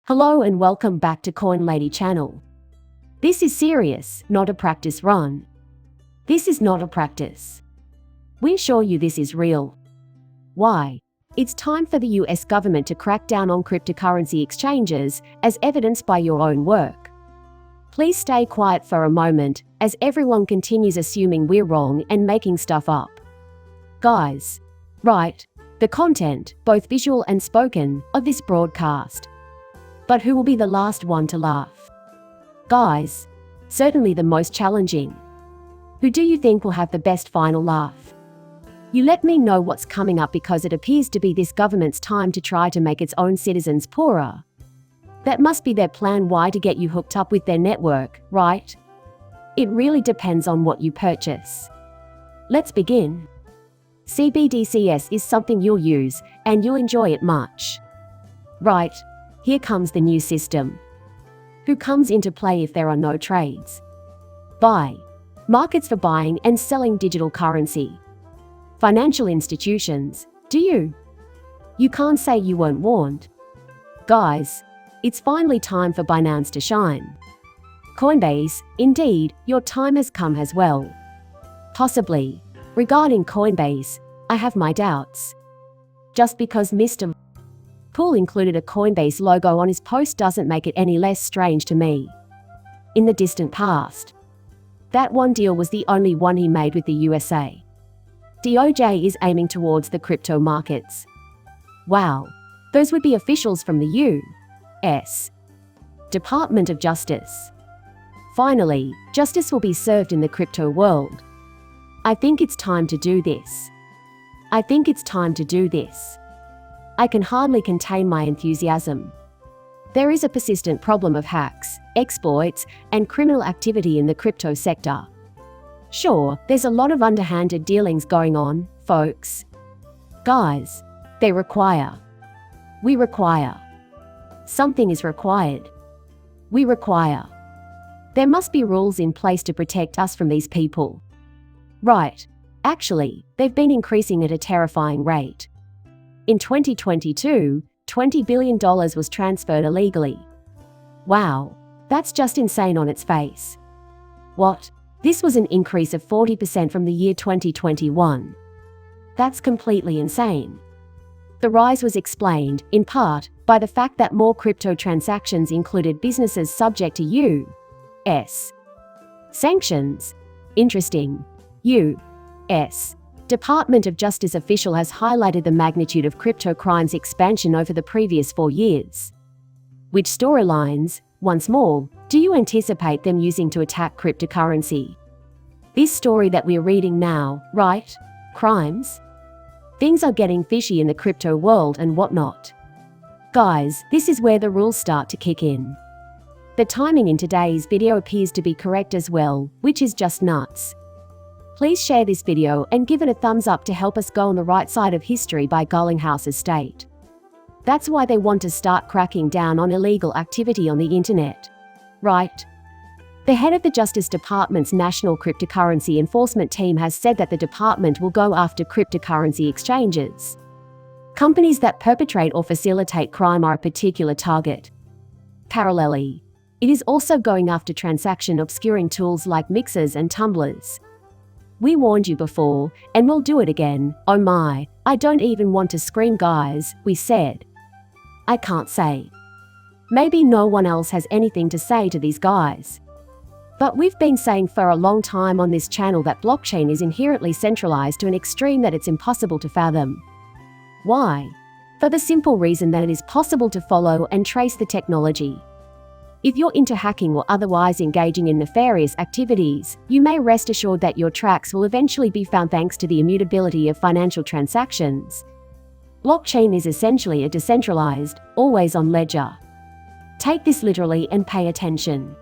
Hello and welcome back to Coin Lady channel. This is serious, not a practice run. This is not a practice. We assure you this is real. Why? It's time for the US government to crack down on cryptocurrency exchanges, as evidenced by your own work. Please stay quiet for a moment, as everyone continues assuming we're wrong and making stuff up. Guys, right, the content, both visual and spoken, of this broadcast. But who will be the last one to laugh? Guys, certainly the most challenging. Who do you think will have the best final laugh? You let me know what's coming up because it appears to be this government's time to try to make its own citizens poorer. That must be their plan Y to get you hooked up with their network, right? It really depends on what you purchase. Let's begin. CBDCs is something you'll use, and you'll enjoy it much. Right. Here comes the new system. Who comes into play if there are no trades? Buy. Markets for buying and selling digital currency. Financial institutions. Do you? You can't say you weren't warned. Guys, it's finally time for Binance to shine. Coinbase, indeed, your time has come as well. Possibly. Regarding Coinbase, I have my doubts. Just because Mr. Poole included a Coinbase logo on his post doesn't make it any less strange to me. In the distant past, that one deal was the only one he made with the USA. DOJ is aiming towards the crypto markets. Wow, those would be officials from the U.S. Department of Justice. Finally, justice will be served in the crypto world. I think it's time to do this. I think it's time to do this. I can hardly contain my enthusiasm. There is a persistent problem of hacks, exploits, and criminal activity in the crypto sector. Sure, there's a lot of underhanded dealings going on, folks. Guys, we require. Something is required. We require. There must be rules in place to protect us from these people. Right. Actually, they've been increasing at a terrifying rate. In 2022, $20 billion was transferred illegally. Wow, that's just insane on its face. What? This was an increase of 40% from the year 2021. That's completely insane. The rise was explained, in part, by the fact that more crypto transactions included businesses subject to U.S. sanctions. Interesting. U.S. Department of Justice official has highlighted the magnitude of crypto crimes expansion over the previous 4 years. Which storylines, once more, do you anticipate them using to attack cryptocurrency? This story that we're reading now, right? Crimes? Things are getting fishy in the crypto world and whatnot. Guys, this is where the rules start to kick in. The timing in today's video appears to be correct as well, which is just nuts. Please share this video and give it a thumbs up to help us go on the right side of history by Garlinghouse Estate. That's why they want to start cracking down on illegal activity on the internet. Right? The head of the Justice Department's National Cryptocurrency Enforcement Team has said that the department will go after cryptocurrency exchanges. Companies that perpetrate or facilitate crime are a particular target. Parallelly, it is also going after transaction obscuring tools like mixers and tumblers. We warned you before, and we'll do it again. Oh my, I don't even want to scream, guys, we said. I can't say. Maybe no one else has anything to say to these guys. But we've been saying for a long time on this channel that blockchain is inherently centralized to an extreme that it's impossible to fathom. Why? For the simple reason that it is possible to follow and trace the technology. If you're into hacking or otherwise engaging in nefarious activities, you may rest assured that your tracks will eventually be found thanks to the immutability of financial transactions. Blockchain is essentially a decentralized, always-on ledger. Take this literally and pay attention.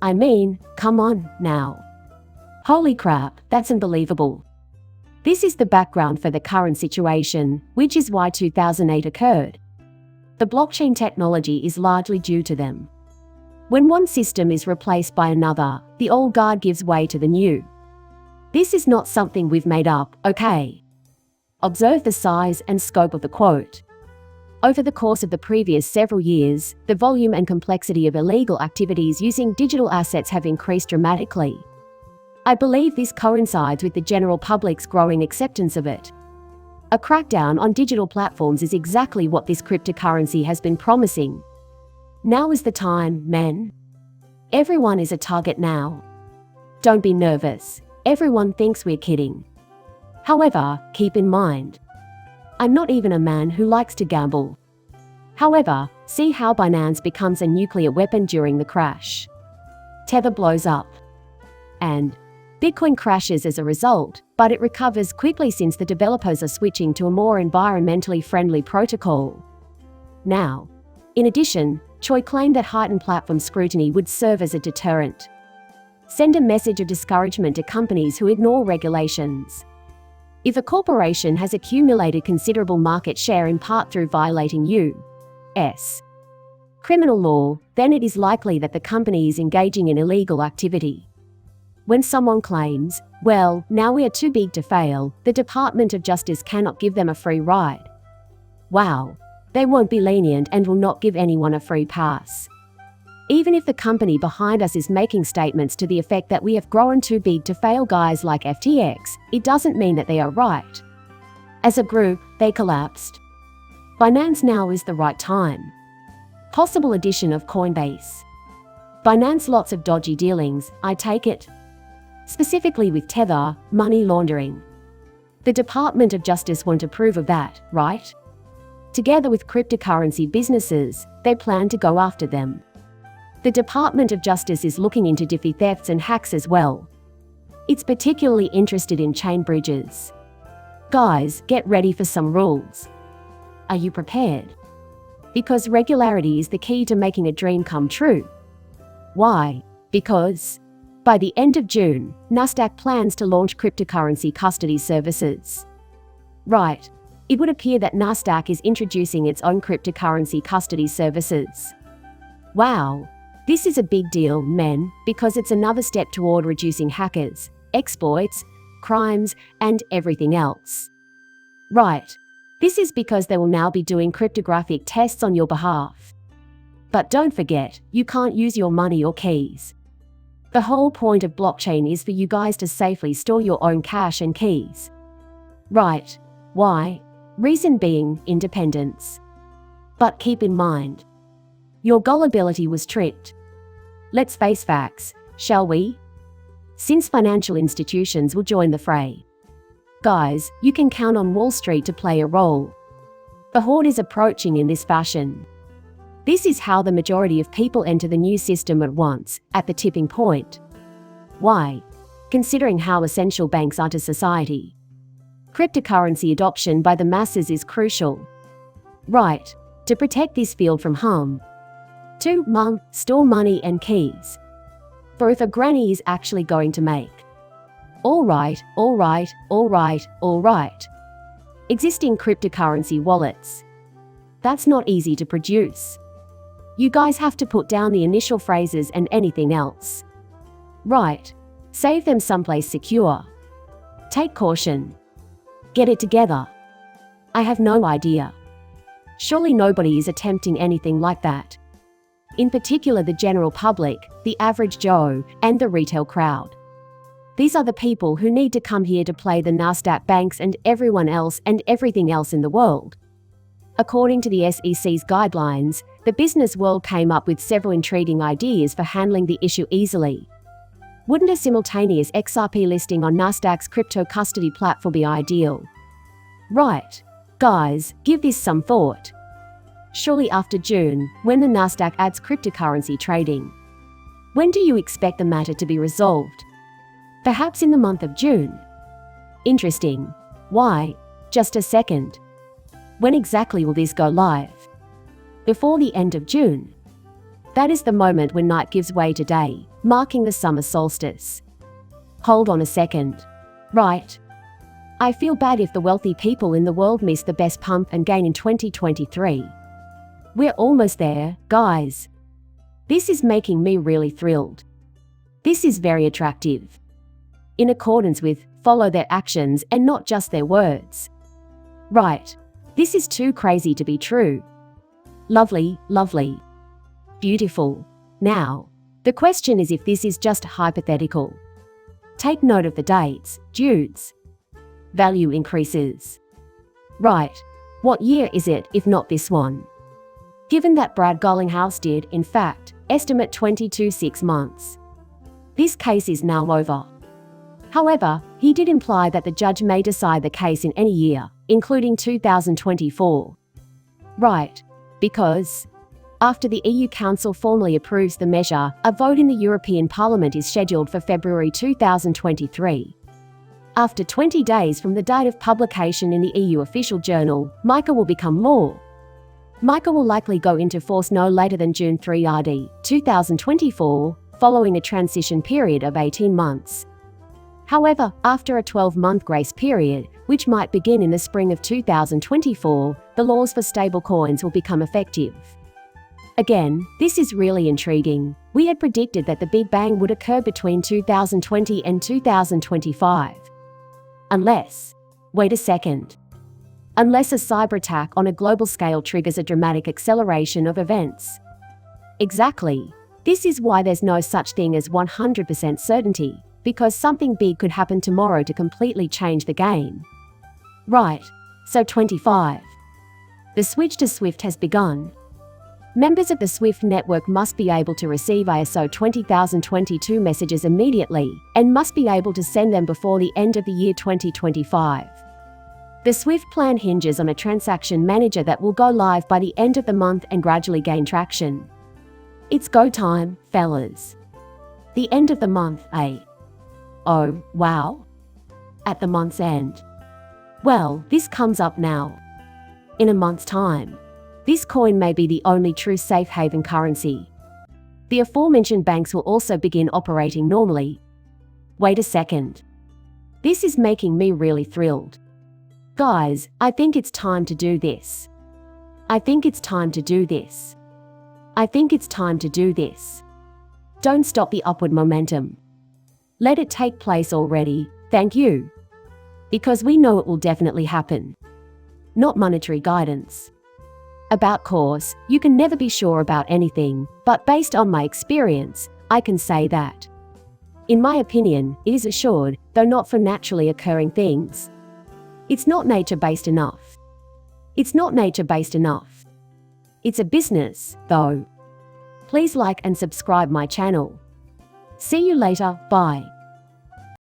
I mean, come on, now. Holy crap, that's unbelievable. This is the background for the current situation, which is why 2008 occurred. The blockchain technology is largely due to them. When one system is replaced by another, the old guard gives way to the new. This is not something we've made up, okay? Observe the size and scope of the quote. Over the course of the previous several years, the volume and complexity of illegal activities using digital assets have increased dramatically. I believe this coincides with the general public's growing acceptance of it. A crackdown on digital platforms is exactly what this cryptocurrency has been promising. Now is the time, men. Everyone is a target now. Don't be nervous. Everyone thinks we're kidding. However, keep in mind, I'm not even a man who likes to gamble. However, see how Binance becomes a nuclear weapon during the crash. Tether blows up. And Bitcoin crashes as a result, but it recovers quickly since the developers are switching to a more environmentally friendly protocol. Now, in addition, Choi claimed that heightened platform scrutiny would serve as a deterrent. Send a message of discouragement to companies who ignore regulations. If a corporation has accumulated considerable market share in part through violating U.S. criminal law, then it is likely that the company is engaging in illegal activity. When someone claims, well, now we are too big to fail, the Department of Justice cannot give them a free ride. Wow. They won't be lenient and will not give anyone a free pass. Even if the company behind us is making statements to the effect that we have grown too big to fail guys like FTX, it doesn't mean that they are right. As a group, they collapsed. Binance now is the right time. Possible addition of Coinbase. Binance lots of dodgy dealings, I take it. Specifically with Tether, money laundering. The Department of Justice won't approve of that, right? Together with cryptocurrency businesses, they plan to go after them. The Department of Justice is looking into DeFi thefts and hacks as well. It's particularly interested in chain bridges. Guys, get ready for some rules. Are you prepared? Because regularity is the key to making a dream come true. Why? Because by the end of June, Nasdaq plans to launch cryptocurrency custody services. Right. It would appear that Nasdaq is introducing its own cryptocurrency custody services. Wow. This is a big deal, men, because it's another step toward reducing hackers, exploits, crimes, and everything else. Right. This is because they will now be doing cryptographic tests on your behalf. But don't forget, you can't use your money or keys. The whole point of blockchain is for you guys to safely store your own cash and keys. Right. Why? Reason being, independence. But keep in mind, your gullibility was tricked. Let's face facts, shall we? Since financial institutions will join the fray. Guys, you can count on Wall Street to play a role. The horde is approaching in this fashion. This is how the majority of people enter the new system at once, at the tipping point. Why? Considering how essential banks are to society. Cryptocurrency adoption by the masses is crucial. Right. To protect this field from harm. 2. Store money and keys. For if a granny is actually going to make. All right. Existing cryptocurrency wallets. That's not easy to produce. You guys have to put down the initial phrases and anything else. Right. Save them someplace secure. Take caution. Get it together. I have no idea. Surely nobody is attempting anything like that. In particular the general public, the average Joe, and the retail crowd. These are the people who need to come here to play the Nasdaq banks and everyone else and everything else in the world. According to the SEC's guidelines, the business world came up with several intriguing ideas for handling the issue easily. Wouldn't a simultaneous XRP listing on Nasdaq's crypto custody platform be ideal? Right. Guys, give this some thought. Surely after June, when the Nasdaq adds cryptocurrency trading. When do you expect the matter to be resolved? Perhaps in the month of June. Interesting. Why? Just a second. When exactly will this go live? Before the end of June. That is the moment when night gives way to day, marking the summer solstice. Hold on a second. Right. I feel bad if the wealthy people in the world miss the best pump and gain in 2023. We're almost there, guys. This is making me really thrilled. This is very attractive. In accordance with, follow their actions and not just their words. Right. This is too crazy to be true. Lovely, lovely. Beautiful. Now, the question is if this is just hypothetical. Take note of the dates, dudes. Value increases. Right. What year is it, if not this one? Given that Brad Gollinghouse did, in fact, estimate 22 months. This case is now over. However, he did imply that the judge may decide the case in any year, including 2024. Right. Because after the EU Council formally approves the measure, a vote in the European Parliament is scheduled for February 2023. After 20 days from the date of publication in the EU official journal, MiCA will become law. MiCA will likely go into force no later than June 3 RD 2024, following a transition period of 18 months. However, after a 12-month grace period, which might begin in the spring of 2024, the laws for stablecoins will become effective. Again, this is really intriguing. We had predicted that the Big Bang would occur between 2020 and 2025. Unless, wait a second. Unless a cyber attack on a global scale triggers a dramatic acceleration of events. Exactly. This is why there's no such thing as 100% certainty, because something big could happen tomorrow to completely change the game. Right. So 25. The switch to SWIFT has begun. Members of the SWIFT network must be able to receive ISO 20022 messages immediately, and must be able to send them before the end of the year 2025. The SWIFT plan hinges on a transaction manager that will go live by the end of the month and gradually gain traction. It's go time, fellas. The end of the month, eh? Oh, wow. At the month's end. Well, this comes up now. In a month's time. This coin may be the only true safe haven currency. The aforementioned banks will also begin operating normally. Wait a second. This is making me really thrilled. Guys, I think it's time to do this. I think it's time to do this. I think it's time to do this. Don't stop the upward momentum. Let it take place already, thank you. Because we know it will definitely happen. Not monetary guidance. About course, you can never be sure about anything, but based on my experience, I can say that. In my opinion, it is assured, though not for naturally occurring things. It's not nature-based enough. It's not nature-based enough. It's a business, though. Please like and subscribe my channel. See you later, bye.